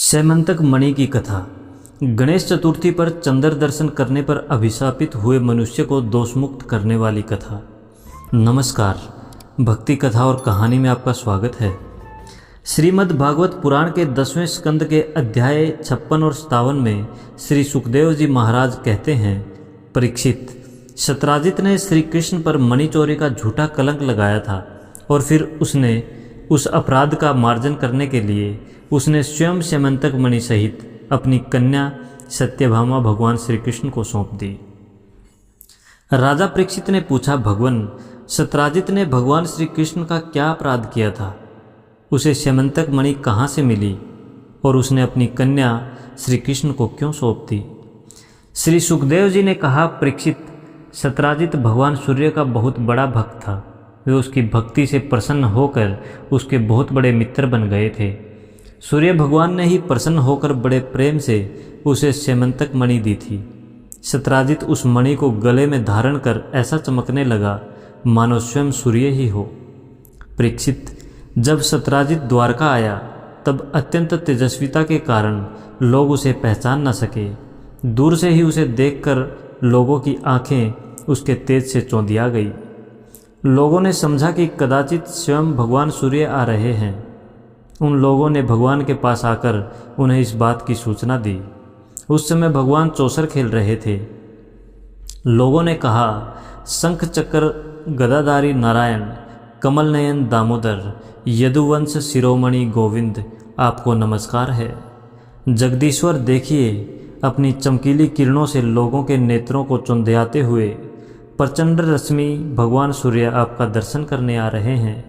सैमंतक मणि की कथा। गणेश चतुर्थी पर चंद्र दर्शन करने पर अभिशापित हुए मनुष्य को दोषमुक्त करने वाली कथा। नमस्कार, भक्ति कथा और कहानी में आपका स्वागत है। श्रीमद् भागवत पुराण के 10वें स्कंद के अध्याय 56 और 57 में श्री सुखदेव जी महाराज कहते हैं, परीक्षित, सत्राजित ने श्री कृष्ण पर मणि चोरी का झूठा कलंक लगाया था और फिर उसने उस अपराध का मार्जन करने के लिए उसने स्वयं सैमंतक मणि सहित अपनी कन्या सत्यभामा भगवान श्री कृष्ण को सौंप दी। राजा परीक्षित ने पूछा, भगवान, सत्राजित ने भगवान श्री कृष्ण का क्या अपराध किया था? उसे सैमंतक मणि कहाँ से मिली और उसने अपनी कन्या श्री कृष्ण को क्यों सौंप दी? श्री सुखदेव जी ने कहा, परीक्षित, सत्राजित भगवान सूर्य का बहुत बड़ा भक्त था। वे उसकी भक्ति से प्रसन्न होकर उसके बहुत बड़े मित्र बन गए थे। सूर्य भगवान ने ही प्रसन्न होकर बड़े प्रेम से उसे सैमंतक मणि दी थी। सत्राजित उस मणि को गले में धारण कर ऐसा चमकने लगा मानो स्वयं सूर्य ही हो। परीक्षित, जब सत्राजित द्वारका आया तब अत्यंत तेजस्विता के कारण लोग उसे पहचान न सके। दूर से ही उसे देखकर लोगों की आंखें उसके तेज से चौंधिया गई। लोगों ने समझा कि कदाचित स्वयं भगवान सूर्य आ रहे हैं। उन लोगों ने भगवान के पास आकर उन्हें इस बात की सूचना दी। उस समय भगवान चौसर खेल रहे थे। लोगों ने कहा, शंख चक्र गदाधारी नारायण, कमल नयन दामोदर, यदुवंश शिरोमणि गोविंद, आपको नमस्कार है। जगदीश्वर, देखिए, अपनी चमकीली किरणों से लोगों के नेत्रों को चौंधियाते हुए प्रचंड रश्मि भगवान सूर्य आपका दर्शन करने आ रहे हैं।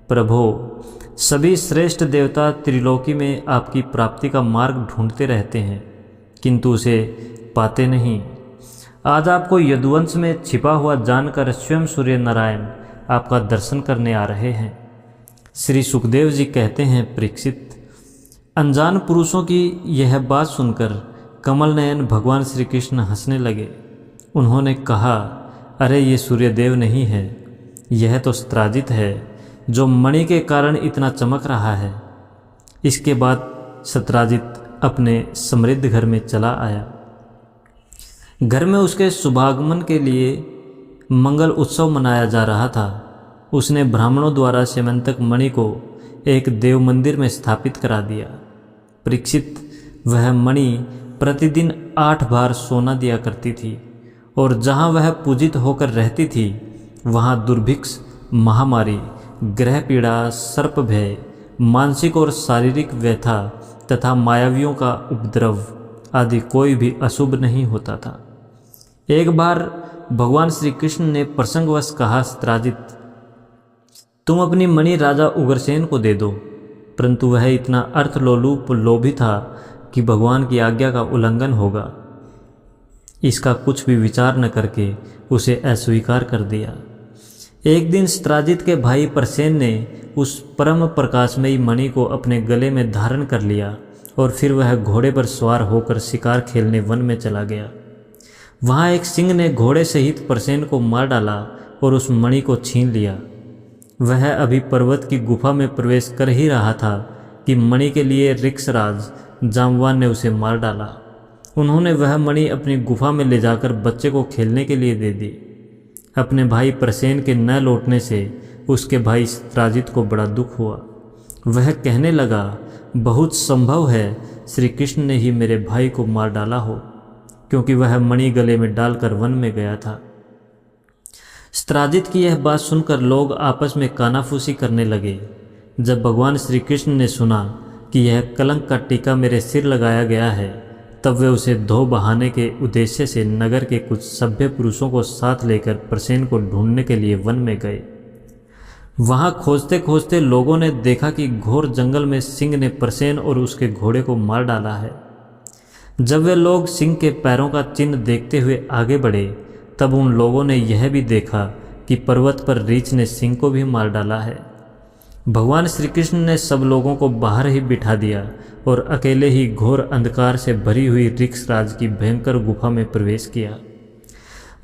प्रभो, सभी श्रेष्ठ देवता त्रिलोकी में आपकी प्राप्ति का मार्ग ढूंढते रहते हैं किंतु उसे पाते नहीं। आज आपको यदुवंश में छिपा हुआ जानकर स्वयं सूर्य नारायण आपका दर्शन करने आ रहे हैं। श्री सुखदेव जी कहते हैं, परीक्षित, अनजान पुरुषों की यह बात सुनकर कमल नयन भगवान श्री कृष्ण हंसने लगे। उन्होंने कहा, अरे ये सूर्यदेव नहीं है, यह तो सत्राजित है जो मणि के कारण इतना चमक रहा है। इसके बाद सत्राजित अपने समृद्ध घर में चला आया। घर में उसके शुभागमन के लिए मंगल उत्सव मनाया जा रहा था। उसने ब्राह्मणों द्वारा सैमंतक मणि को एक देव मंदिर में स्थापित करा दिया। परीक्षित, वह मणि प्रतिदिन 8 बार सोना दिया करती थी और जहाँ वह पूजित होकर रहती थी वहाँ दुर्भिक्ष, महामारी, ग्रह पीड़ा, सर्प भय, मानसिक और शारीरिक व्यथा तथा मायावियों का उपद्रव आदि कोई भी अशुभ नहीं होता था। एक बार भगवान श्री कृष्ण ने प्रसंगवश कहा, सत्राजित, तुम अपनी मणि राजा उग्रसेन को दे दो। परंतु वह इतना अर्थलोलुप लोभी था कि भगवान की आज्ञा का उल्लंघन होगा, इसका कुछ भी विचार न करके उसे अस्वीकार कर दिया। एक दिन सत्राजित के भाई प्रसेन ने उस परम प्रकाशमयी मणि को अपने गले में धारण कर लिया और फिर वह घोड़े पर सवार होकर शिकार खेलने वन में चला गया। वहाँ एक सिंह ने घोड़े सहित प्रसेन को मार डाला और उस मणि को छीन लिया। वह अभी पर्वत की गुफा में प्रवेश कर ही रहा था कि मणि के लिए ऋक्षराज जाम्बवान ने उसे मार डाला। उन्होंने वह मणि अपनी गुफा में ले जाकर बच्चे को खेलने के लिए दे दी। अपने भाई प्रसेन के न लौटने से उसके भाई सत्राजित को बड़ा दुख हुआ। वह कहने लगा, बहुत संभव है श्री कृष्ण ने ही मेरे भाई को मार डाला हो, क्योंकि वह मणि गले में डालकर वन में गया था। सत्राजित की यह बात सुनकर लोग आपस में कानाफूसी करने लगे। जब भगवान श्री कृष्ण ने सुना कि यह कलंक का टीका मेरे सिर लगाया गया है, तब वे उसे धो बहाने के उद्देश्य से नगर के कुछ सभ्य पुरुषों को साथ लेकर प्रसेन को ढूंढने के लिए वन में गए। वहां खोजते खोजते लोगों ने देखा कि घोर जंगल में सिंह ने प्रसेन और उसके घोड़े को मार डाला है। जब वे लोग सिंह के पैरों का चिन्ह देखते हुए आगे बढ़े, तब उन लोगों ने यह भी देखा कि पर्वत पर रीछ ने सिंह को भी मार डाला है। भगवान श्री कृष्ण ने सब लोगों को बाहर ही बिठा दिया और अकेले ही घोर अंधकार से भरी हुई ऋक्षराज की भयंकर गुफा में प्रवेश किया।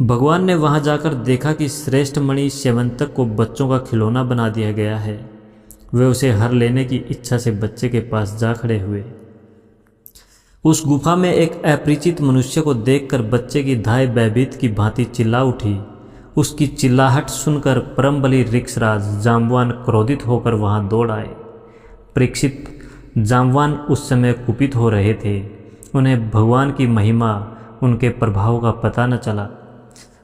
भगवान ने वहां जाकर देखा कि श्रेष्ठ मणि सैमंतक को बच्चों का खिलौना बना दिया गया है। वे उसे हर लेने की इच्छा से बच्चे के पास जा खड़े हुए। उस गुफा में एक अपरिचित मनुष्य को देखकर बच्चे की धाय भयभीत की भांति चिल्ला उठी। उसकी चिल्लाहट सुनकर परमबली ऋक्षराज जाम्बवान क्रोधित होकर वहां दौड़ आए। परीक्षित, जाम्बवान उस समय कुपित हो रहे थे। उन्हें भगवान की महिमा, उनके प्रभाव का पता न चला।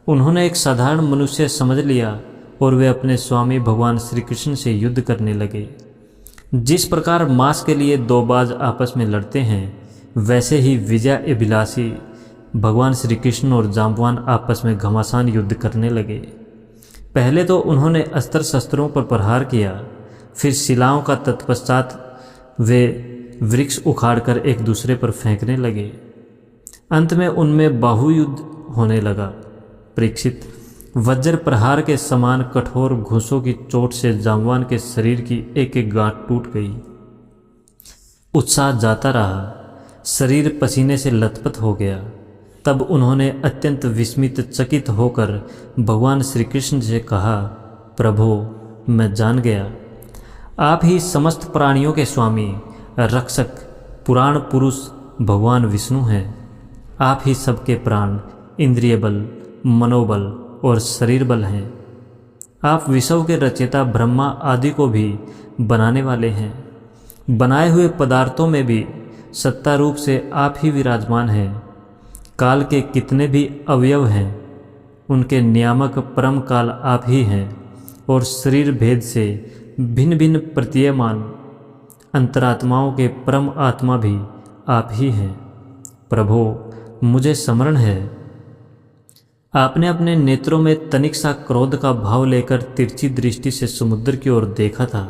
उन्होंने एक साधारण मनुष्य समझ लिया और वे अपने स्वामी भगवान श्री कृष्ण से युद्ध करने लगे। जिस प्रकार मांस के लिए दो बाज आपस में लड़ते हैं, वैसे ही विजय अभिलाषी भगवान श्री कृष्ण और जाम्बवान आपस में घमासान युद्ध करने लगे। पहले तो उन्होंने अस्त्र शस्त्रों पर प्रहार किया, फिर शिलाओं का तत्पश्चात वे वृक्ष उखाड़कर एक दूसरे पर फेंकने लगे। अंत में उनमें बाहुयुद्ध होने लगा। परीक्षित, वज्र प्रहार के समान कठोर घूंसों की चोट से जाम्बवान के शरीर की एक एक गांठ टूट गई। उत्साह जाता रहा, शरीर पसीने से लथपथ हो गया। तब उन्होंने अत्यंत विस्मित चकित होकर भगवान श्री कृष्ण से कहा, प्रभो, मैं जान गया, आप ही समस्त प्राणियों के स्वामी, रक्षक, पुराण पुरुष भगवान विष्णु हैं। आप ही सबके प्राण, इंद्रिय बल, मनोबल और शरीर बल हैं। आप विश्व के रचयिता ब्रह्मा आदि को भी बनाने वाले हैं। बनाए हुए पदार्थों में भी सत्ता रूप से आप ही विराजमान हैं। काल के कितने भी अवयव हैं, उनके नियामक परम काल आप ही हैं और शरीर भेद से भिन्न भिन्न प्रतीयमान अंतरात्माओं के परम आत्मा भी आप ही हैं। प्रभो, मुझे स्मरण है, आपने अपने नेत्रों में तनिक सा क्रोध का भाव लेकर तिरछी दृष्टि से समुद्र की ओर देखा था।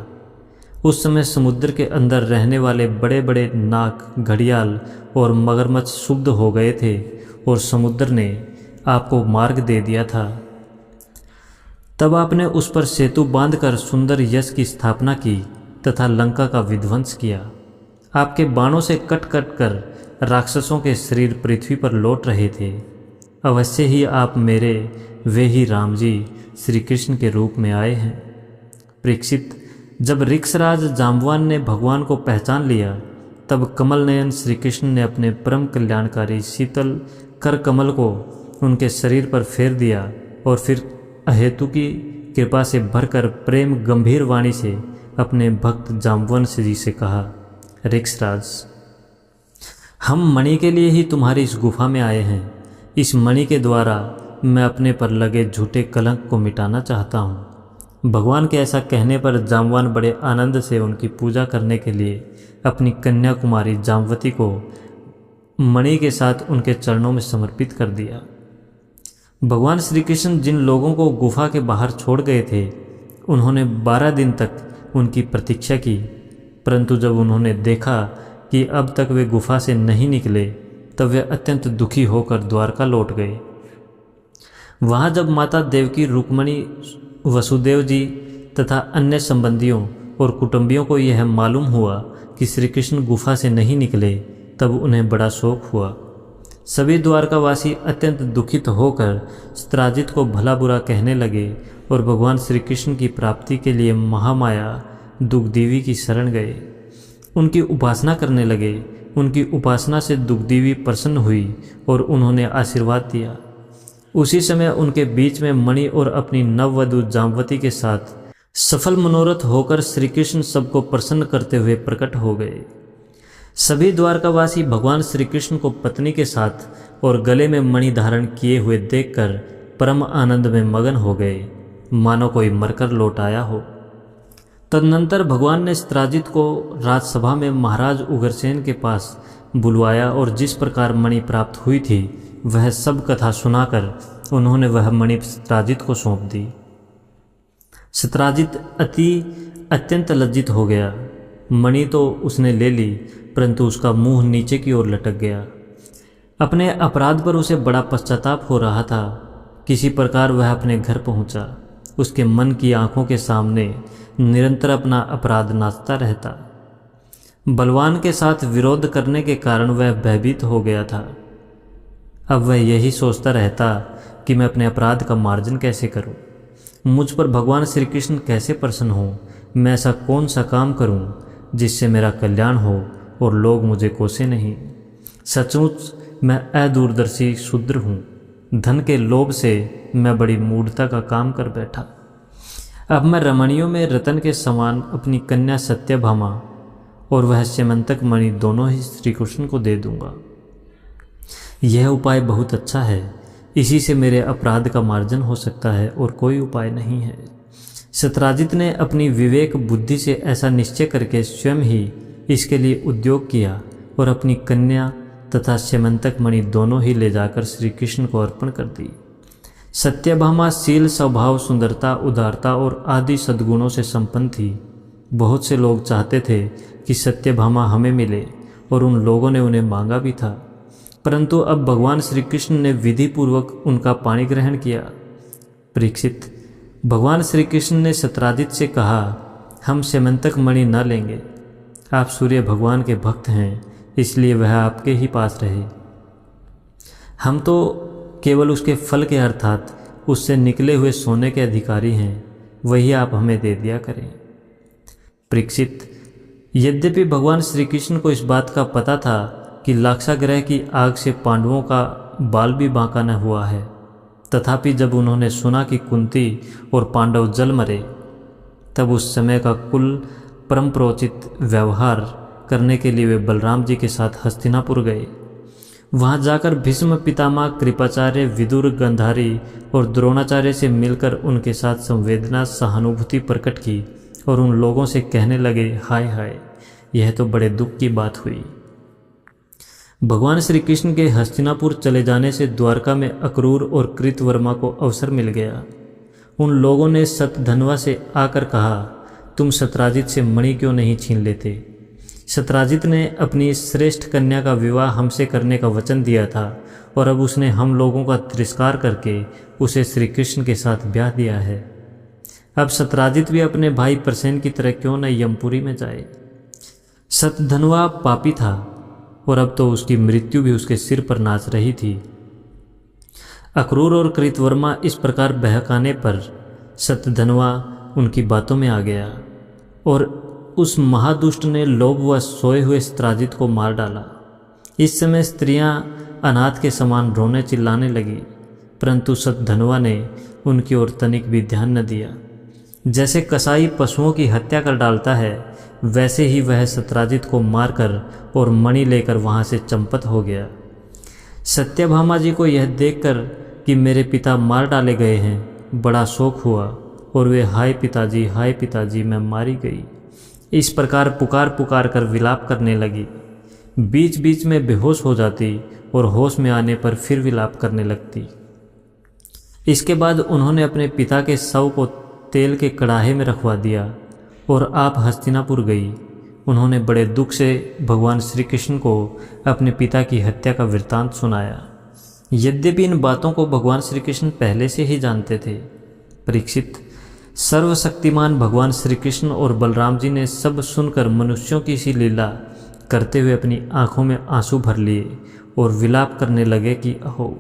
उस समय समुद्र के अंदर रहने वाले बड़े बड़े नाग, घड़ियाल और मगरमच्छ क्षुब्ध हो गए थे और समुद्र ने आपको मार्ग दे दिया था। तब आपने उस पर सेतु बांधकर सुंदर यश की स्थापना की तथा लंका का विध्वंस किया। आपके बाणों से कट कट कर राक्षसों के शरीर पृथ्वी पर लौट रहे थे। अवश्य ही आप मेरे वे ही राम जी श्री कृष्ण के रूप में आए हैं। परीक्षित, जब ऋक्षराज जाम्बवान ने भगवान को पहचान लिया, तब कमल नयन श्री कृष्ण ने अपने परम कल्याणकारी शीतल कर कमल को उनके शरीर पर फेर दिया और फिर अहेतु की कृपा से भरकर प्रेम गंभीर वाणी से अपने भक्त जाम्बवान जी से कहा, ऋक्षराज, हम मणि के लिए ही तुम्हारी इस गुफा में आए हैं। इस मणि के द्वारा मैं अपने पर लगे झूठे कलंक को मिटाना चाहता हूँ। भगवान के ऐसा कहने पर जाम्बवान बड़े आनंद से उनकी पूजा करने के लिए अपनी कन्या कुमारी जाम्बवती को मणि के साथ उनके चरणों में समर्पित कर दिया। भगवान श्री कृष्ण जिन लोगों को गुफा के बाहर छोड़ गए थे, उन्होंने 12 दिन तक उनकी प्रतीक्षा की, परंतु जब उन्होंने देखा कि अब तक वे गुफा से नहीं निकले, तब वे अत्यंत दुखी होकर द्वारका लौट गए। वहाँ जब माता देवकी, रुक्मणी, वसुदेव जी तथा अन्य संबंधियों और कुटुंबियों को यह मालूम हुआ कि श्री कृष्ण गुफा से नहीं निकले, तब उन्हें बड़ा शोक हुआ। सभी द्वारकावासी अत्यंत दुखित होकर स्त्राजित को भला बुरा कहने लगे और भगवान श्री कृष्ण की प्राप्ति के लिए महामाया दुग्धदेवी की शरण गए। उनकी उपासना करने लगे। उनकी उपासना से दुग्धदेवी प्रसन्न हुई और उन्होंने आशीर्वाद दिया। उसी समय उनके बीच में मणि और अपनी नववधू जाम्बवती के साथ सफल मनोरथ होकर श्री कृष्ण सबको प्रसन्न करते हुए प्रकट हो गए। सभी द्वारकावासी भगवान श्री कृष्ण को पत्नी के साथ और गले में मणि धारण किए हुए देखकर परम आनंद में मगन हो गए, मानो कोई मरकर लौट आया हो। तदनंतर भगवान ने स्त्राजित को राजसभा में महाराज उग्रसेन के पास बुलवाया और जिस प्रकार मणि प्राप्त हुई थी वह सब कथा सुनाकर उन्होंने वह मणि स्त्राजित को सौंप दी। स्त्राजित अत्यंत लज्जित हो गया। मणि तो उसने ले ली, परंतु उसका मुंह नीचे की ओर लटक गया। अपने अपराध पर उसे बड़ा पश्चाताप हो रहा था। किसी प्रकार वह अपने घर पहुंचा। उसके मन की आंखों के सामने निरंतर अपना अपराध नाचता रहता। बलवान के साथ विरोध करने के कारण वह भयभीत हो गया था। अब वह यही सोचता रहता कि मैं अपने अपराध का मार्जन कैसे करूं, मुझ पर भगवान श्री कृष्ण कैसे प्रसन्न हो, मैं ऐसा कौन सा काम करूं जिससे मेरा कल्याण हो और लोग मुझे कोसे नहीं। सचमुच मैं अदूरदर्शी शूद्र हूँ। धन के लोभ से मैं बड़ी मूढ़ता का काम कर बैठा। अब मैं रमणियों में रतन के समान अपनी कन्या सत्यभामा और वह स्यमंतक मणि दोनों ही श्री कृष्ण को दे दूंगा। यह उपाय बहुत अच्छा है, इसी से मेरे अपराध का मार्जन हो सकता है और कोई उपाय नहीं है। सत्राजित ने अपनी विवेक बुद्धि से ऐसा निश्चय करके स्वयं ही इसके लिए उद्योग किया और अपनी कन्या तथा स्यमंतक मणि दोनों ही ले जाकर श्री कृष्ण को अर्पण कर दी। सत्यभामा शील, स्वभाव, सुंदरता, उदारता और आदि सद्गुणों से संपन्न थी। बहुत से लोग चाहते थे कि सत्यभामा हमें मिले और उन लोगों ने उन्हें मांगा भी था, परंतु अब भगवान श्री कृष्ण ने विधि पूर्वक उनका पाणी ग्रहण किया। परीक्षित, भगवान श्री कृष्ण ने सत्राजित से कहा, हम स्यमंतक मणि न लेंगे। आप सूर्य भगवान के भक्त हैं, इसलिए वह आपके ही पास रहे। हम तो केवल उसके फल के अर्थात उससे निकले हुए सोने के अधिकारी हैं, वही आप हमें दे दिया करें। परीक्षित, यद्यपि भगवान श्री कृष्ण को इस बात का पता था कि लाक्षागृह की आग से पांडवों का बाल भी बांका न हुआ है, तथापि जब उन्होंने सुना कि कुंती और पांडव जल मरे, तब उस समय का कुल परम प्रोचित व्यवहार करने के लिए वे बलराम जी के साथ हस्तिनापुर गए। वहां जाकर भीष्म पितामह, कृपाचार्य, विदुर, गंधारी और द्रोणाचार्य से मिलकर उनके साथ संवेदना, सहानुभूति प्रकट की और उन लोगों से कहने लगे, हाय हाय, यह तो बड़े दुख की बात हुई। भगवान श्री कृष्ण के हस्तिनापुर चले जाने से द्वारका में अक्रूर और कृतवर्मा को अवसर मिल गया। उन लोगों ने सतधनवा से आकर कहा, तुम सत्राजित से मणि क्यों नहीं छीन लेते? सत्राजित ने अपनी श्रेष्ठ कन्या का विवाह हमसे करने का वचन दिया था और अब उसने हम लोगों का तिरस्कार करके उसे श्री कृष्ण के साथ ब्याह दिया है। अब सत्राजित भी अपने भाई प्रसेन की तरह क्यों न यमपुरी में जाए। सतधनवा पापी था और अब तो उसकी मृत्यु भी उसके सिर पर नाच रही थी। अक्रूर और कृतवर्मा इस प्रकार बहकाने पर सतधनवा उनकी बातों में आ गया और उस महादुष्ट ने लोभ व सोए हुए सत्राजित को मार डाला। इस समय स्त्रियां अनाथ के समान रोने चिल्लाने लगी, परंतु सतधनवा ने उनकी ओर तनिक भी ध्यान न दिया। जैसे कसाई पशुओं की हत्या कर डालता है, वैसे ही वह सत्राजित को मारकर और मणि लेकर वहां से चंपत हो गया। सत्यभामा जी को यह देखकर कि मेरे पिता मार डाले गए हैं, बड़ा शोक हुआ और वे हाय पिताजी, मैं मारी गई, इस प्रकार पुकार पुकार कर विलाप करने लगी। बीच बीच में बेहोश हो जाती और होश में आने पर फिर विलाप करने लगती। इसके बाद उन्होंने अपने पिता के शव को तेल के कड़ाहे में रखवा दिया और आप हस्तिनापुर गई। उन्होंने बड़े दुख से भगवान श्री कृष्ण को अपने पिता की हत्या का वृत्तांत सुनाया। यद्यपि इन बातों को भगवान श्री कृष्ण पहले से ही जानते थे। परीक्षित, सर्वशक्तिमान भगवान श्री कृष्ण और बलराम जी ने सब सुनकर मनुष्यों की सी लीला करते हुए अपनी आंखों में आंसू भर लिए और विलाप करने लगे कि अहो,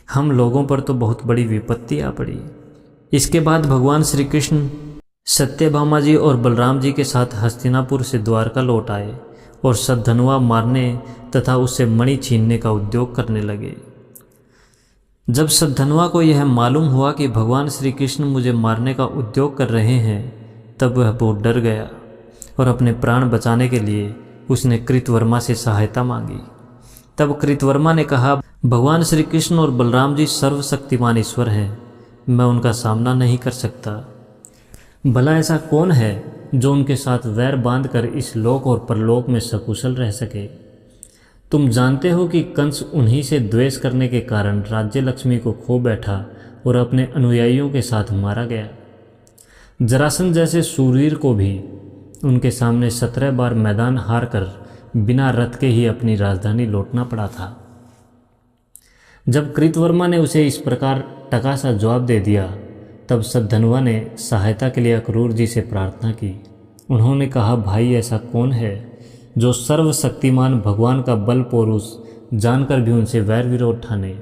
हम लोगों पर तो बहुत बड़ी विपत्ति आ पड़ी। इसके बाद भगवान श्री कृष्ण सत्यभामा जी और बलराम जी के साथ हस्तिनापुर से द्वारका लौट आए और सतधनवा मारने तथा उससे मणि छीनने का उद्योग करने लगे। जब सतधनवा को यह मालूम हुआ कि भगवान श्री कृष्ण मुझे मारने का उद्योग कर रहे हैं, तब वह बहुत डर गया और अपने प्राण बचाने के लिए उसने कृतवर्मा से सहायता मांगी। तब कृतवर्मा ने कहा, भगवान श्री कृष्ण और बलराम जी सर्वशक्तिमान ईश्वर हैं, मैं उनका सामना नहीं कर सकता। भला ऐसा कौन है जो उनके साथ वैर बांधकर इस लोक और परलोक में सकुशल रह सके? तुम जानते हो कि कंस उन्हीं से द्वेष करने के कारण राज्य लक्ष्मी को खो बैठा और अपने अनुयायियों के साथ मारा गया। जरासंध जैसे शूरवीर को भी उनके सामने 17 बार मैदान हार कर बिना रथ के ही अपनी राजधानी लौटना पड़ा था। जब कृतवर्मा ने उसे इस प्रकार टका सा जवाब दे दिया, तब सतधनवा ने सहायता के लिए अक्रूर जी से प्रार्थना की। उन्होंने कहा, भाई ऐसा कौन है जो सर्वशक्तिमान भगवान का बल पौरुष जानकर भी उनसे वैर विरोध ठाने,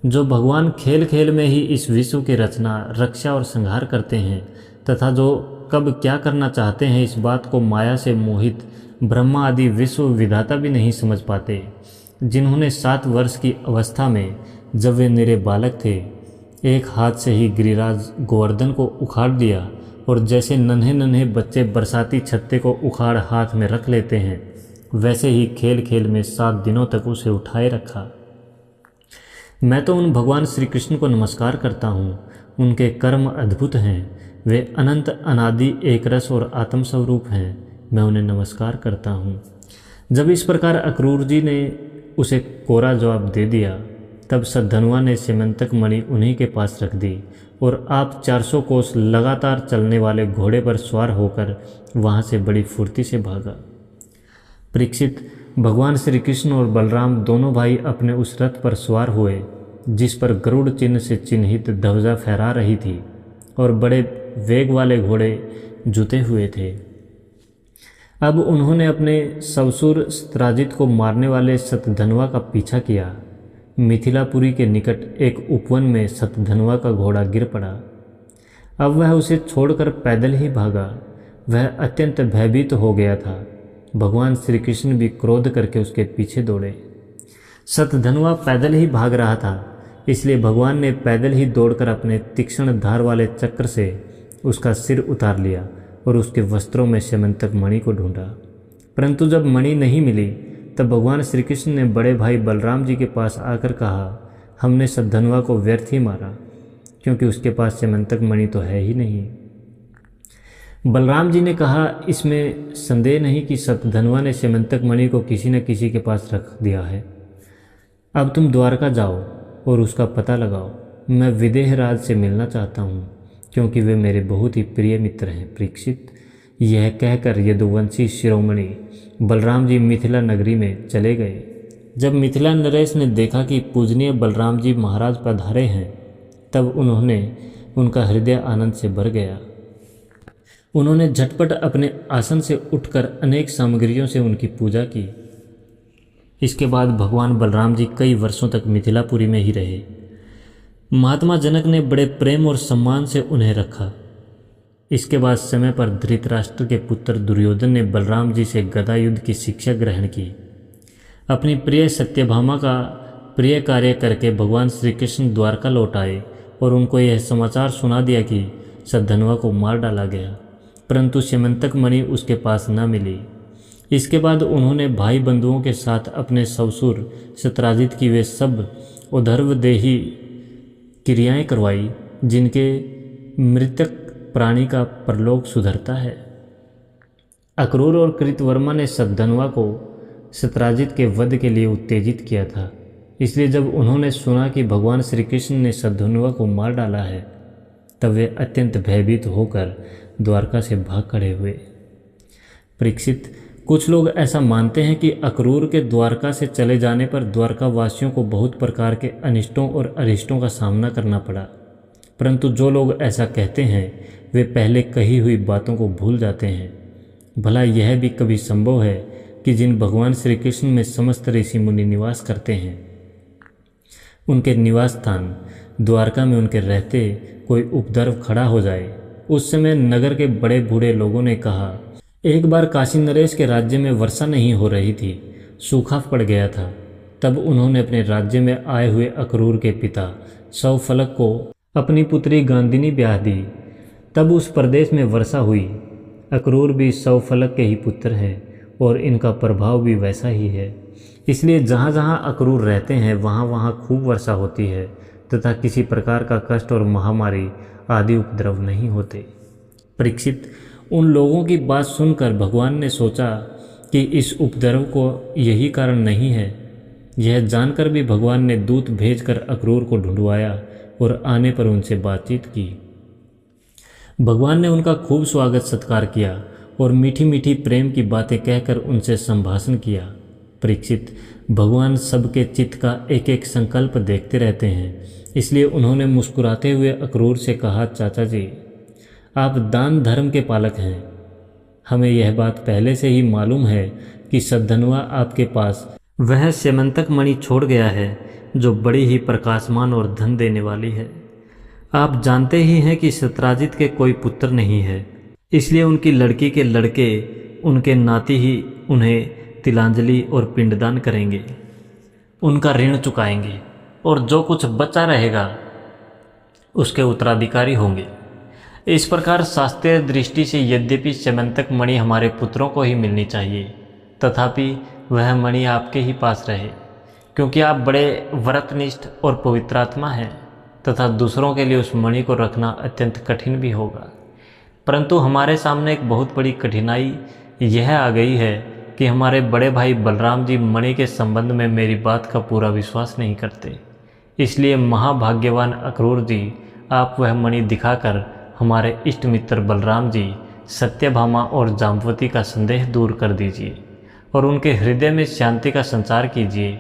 जो भगवान खेल खेल में ही इस विश्व की रचना, रक्षा और संहार करते हैं तथा जो कब क्या करना चाहते हैं इस बात को माया से मोहित ब्रह्मा आदि विश्व विधाता भी नहीं समझ पाते, जिन्होंने 7 वर्ष की अवस्था में जब वे निरे बालक थे, एक हाथ से ही गिरिराज गोवर्धन को उखाड़ दिया और जैसे नन्हे नन्हे बच्चे बरसाती छत्ते को उखाड़ हाथ में रख लेते हैं, वैसे ही खेल खेल में 7 दिनों तक उसे उठाए रखा। मैं तो उन भगवान श्री कृष्ण को नमस्कार करता हूँ। उनके कर्म अद्भुत हैं। वे अनंत अनादि एक रस और आत्म स्वरूप हैं। मैं उन्हें नमस्कार करता हूँ। जब इस प्रकार अक्रूर जी ने उसे कोरा जवाब दे दिया, तब सद्धनुआ ने स्यमंतक मणि उन्हीं के पास रख दी और आप 400 कोस लगातार चलने वाले घोड़े पर सवार होकर वहाँ से बड़ी फुर्ती से भागा। परीक्षित, भगवान श्री कृष्ण और बलराम दोनों भाई अपने उस रथ पर सवार हुए जिस पर गरुड़ चिन्ह से चिन्हित ध्वजा फहरा रही थी और बड़े वेग वाले घोड़े जुते हुए थे। अब उन्होंने अपने सवसुर सत्राजित को मारने वाले शतधन्वा का पीछा किया। मिथिलापुरी के निकट एक उपवन में शतधन्वा का घोड़ा गिर पड़ा। अब वह उसे छोड़कर पैदल ही भागा। वह अत्यंत भयभीत हो गया था। भगवान श्री कृष्ण भी क्रोध करके उसके पीछे दौड़े। शतधन्वा पैदल ही भाग रहा था, इसलिए भगवान ने पैदल ही दौड़कर अपने तीक्ष्ण धार वाले चक्र से उसका सिर उतार लिया और उसके वस्त्रों में स्यमंतक मणि को ढूंढा। परंतु जब मणि नहीं मिली, तब भगवान श्री कृष्ण ने बड़े भाई बलराम जी के पास आकर कहा, हमने शतधन्वा को व्यर्थ ही मारा, क्योंकि उसके पास स्यमंतक मणि तो है ही नहीं। बलराम जी ने कहा, इसमें संदेह नहीं कि शतधन्वा ने स्यमंतक मणि को किसी न किसी के पास रख दिया है। अब तुम द्वारका जाओ और उसका पता लगाओ। मैं विदेह राज से मिलना चाहता हूँ, क्योंकि वे मेरे बहुत ही प्रिय मित्र हैं। परीक्षित, यह कहकर यदुवंशी शिरोमणि बलराम जी मिथिला नगरी में चले गए। जब मिथिला नरेश ने देखा कि पूजनीय बलराम जी महाराज पधारे हैं, तब उनका हृदय आनंद से भर गया। उन्होंने झटपट अपने आसन से उठकर अनेक सामग्रियों से उनकी पूजा की। इसके बाद भगवान बलराम जी कई वर्षों तक मिथिलापुरी में ही रहे। महात्मा जनक ने बड़े प्रेम और सम्मान से उन्हें रखा। इसके बाद समय पर धृतराष्ट्र के पुत्र दुर्योधन ने बलराम जी से गदा युद्ध की शिक्षा ग्रहण की। अपनी प्रिय सत्यभामा का प्रिय कार्य करके भगवान श्री कृष्ण द्वारका लौट आए और उनको यह समाचार सुना दिया कि शतधन्वा को मार डाला गया, परंतु स्यमंतक मणि उसके पास न मिली। इसके बाद उन्होंने भाई बंधुओं के साथ अपने सवसुर शतराजित की वे सब उधर्वदेही क्रियाएं करवाई, जिनके मृतक प्राणी का परलोक सुधरता है। अक्रूर और कृतवर्मा ने शतधन्वा को शतराजित के वध के लिए उत्तेजित किया था। इसलिए जब उन्होंने सुना कि भगवान श्री कृष्ण ने शतधन्वा को मार डाला है, तब वे अत्यंत भयभीत होकर द्वारका से भाग खड़े हुए। परीक्षित, कुछ लोग ऐसा मानते हैं कि अक्रूर के द्वारका से चले जाने पर द्वारका वासियों को बहुत प्रकार के अनिष्टों और अरिष्टों का सामना करना पड़ा। परंतु जो लोग ऐसा कहते हैं, वे पहले कही हुई बातों को भूल जाते हैं। भला यह भी कभी संभव है कि जिन भगवान श्री कृष्ण में समस्त ऋषि मुनि निवास करते हैं, उनके निवास स्थान द्वारका में उनके रहते कोई उपद्रव खड़ा हो जाए। उस समय नगर के बड़े बूढ़े लोगों ने कहा, एक बार काशी नरेश के राज्य में वर्षा नहीं हो रही थी, सूखा पड़ गया था। तब उन्होंने अपने राज्य में आए हुए अक्रूर के पिता सौफलक को अपनी पुत्री गांधिनी ब्याह दी। तब उस प्रदेश में वर्षा हुई। अक्रूर भी सौफलक के ही पुत्र हैं और इनका प्रभाव भी वैसा ही है। इसलिए जहाँ जहाँ अक्रूर रहते हैं, वहाँ वहाँ खूब वर्षा होती है तथा किसी प्रकार का कष्ट और महामारी आदि उपद्रव नहीं होते। परीक्षित, उन लोगों की बात सुनकर भगवान ने सोचा कि इस उपद्रव को यही कारण नहीं है। यह जानकर भी भगवान ने दूत भेजकर अक्रूर को ढूंढवाया और आने पर उनसे बातचीत की। भगवान ने उनका खूब स्वागत सत्कार किया और मीठी मीठी प्रेम की बातें कहकर उनसे संभाषण किया। परीक्षित, भगवान सबके चित्त का एक एक संकल्प देखते रहते हैं। इसलिए उन्होंने मुस्कुराते हुए अक्रूर से कहा, चाचा जी, आप दान धर्म के पालक हैं। हमें यह बात पहले से ही मालूम है कि शतधन्वा आपके पास वह स्यमंतक मणि छोड़ गया है जो बड़ी ही प्रकाशमान और धन देने वाली है। आप जानते ही हैं कि शतराजित के कोई पुत्र नहीं है, इसलिए उनकी लड़की के लड़के उनके नाती ही उन्हें तिलांजलि और पिंडदान करेंगे, उनका ऋण चुकाएंगे और जो कुछ बचा रहेगा उसके उत्तराधिकारी होंगे। इस प्रकार शास्त्रीय दृष्टि से यद्यपि स्यमंतक मणि हमारे पुत्रों को ही मिलनी चाहिए, तथापि वह मणि आपके ही पास रहे, क्योंकि आप बड़े व्रतनिष्ठ और पवित्रात्मा हैं तथा दूसरों के लिए उस मणि को रखना अत्यंत कठिन भी होगा। परंतु हमारे सामने एक बहुत बड़ी कठिनाई यह आ गई है कि हमारे बड़े भाई बलराम जी मणि के संबंध में मेरी बात का पूरा विश्वास नहीं करते। इसलिए महाभाग्यवान अक्रूर जी, आप वह मणि दिखाकर हमारे इष्ट मित्र बलराम जी, सत्यभामा और जाम्बवती का संदेह दूर कर दीजिए और उनके हृदय में शांति का संचार कीजिए।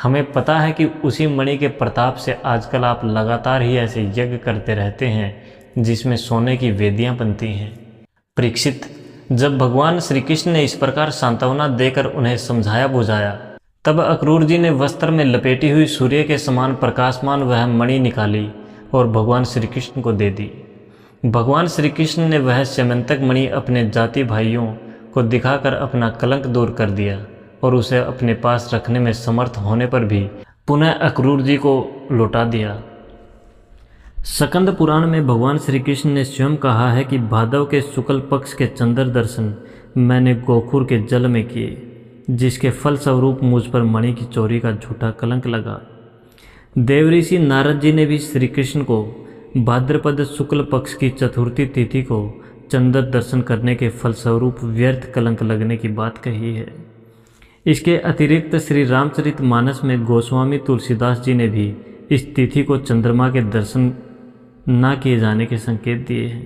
हमें पता है कि उसी मणि के प्रताप से आजकल आप लगातार ही ऐसे यज्ञ करते रहते हैं जिसमें सोने की वेदियां बनती हैं। परीक्षित, जब भगवान श्री कृष्ण ने इस प्रकार सांत्वना देकर उन्हें समझाया बुझाया, तब अक्रूर जी ने वस्त्र में लपेटी हुई सूर्य के समान प्रकाशमान वह मणि निकाली और भगवान श्री कृष्ण को दे दी। भगवान श्री कृष्ण ने वह स्यमंतक मणि अपने जाति भाइयों को दिखाकर अपना कलंक दूर कर दिया और उसे अपने पास रखने में समर्थ होने पर भी पुनः अक्रूर जी को लौटा दिया। स्कंद पुराण में भगवान श्री कृष्ण ने स्वयं कहा है कि भादव के शुक्ल पक्ष के चंद्र दर्शन मैंने गोखुर के जल में किए, जिसके फल स्वरूप मुझ पर मणि की चोरी का झूठा कलंक लगा। देवऋषि नारद जी ने भी श्री कृष्ण को भाद्रपद शुक्ल पक्ष की चतुर्थी तिथि को चंद्र दर्शन करने के फलस्वरूप व्यर्थ कलंक लगने की बात कही है। इसके अतिरिक्त श्री रामचरितमानस में गोस्वामी तुलसीदास जी ने भी इस तिथि को चंद्रमा के दर्शन न किए जाने के संकेत दिए हैं।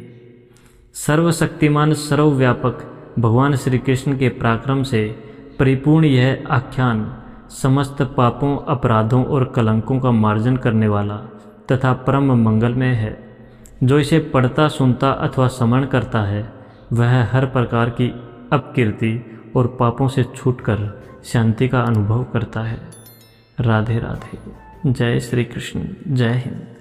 सर्वशक्तिमान सर्वव्यापक भगवान श्री कृष्ण के पराक्रम से परिपूर्ण यह आख्यान समस्त पापों, अपराधों और कलंकों का मार्जन करने वाला तथा परम मंगलमय है। जो इसे पढ़ता, सुनता अथवा स्मरण करता है वह हर प्रकार की अपकीर्ति और पापों से छूटकर शांति का अनुभव करता है। राधे राधे। जय श्री कृष्ण। जय हिंद।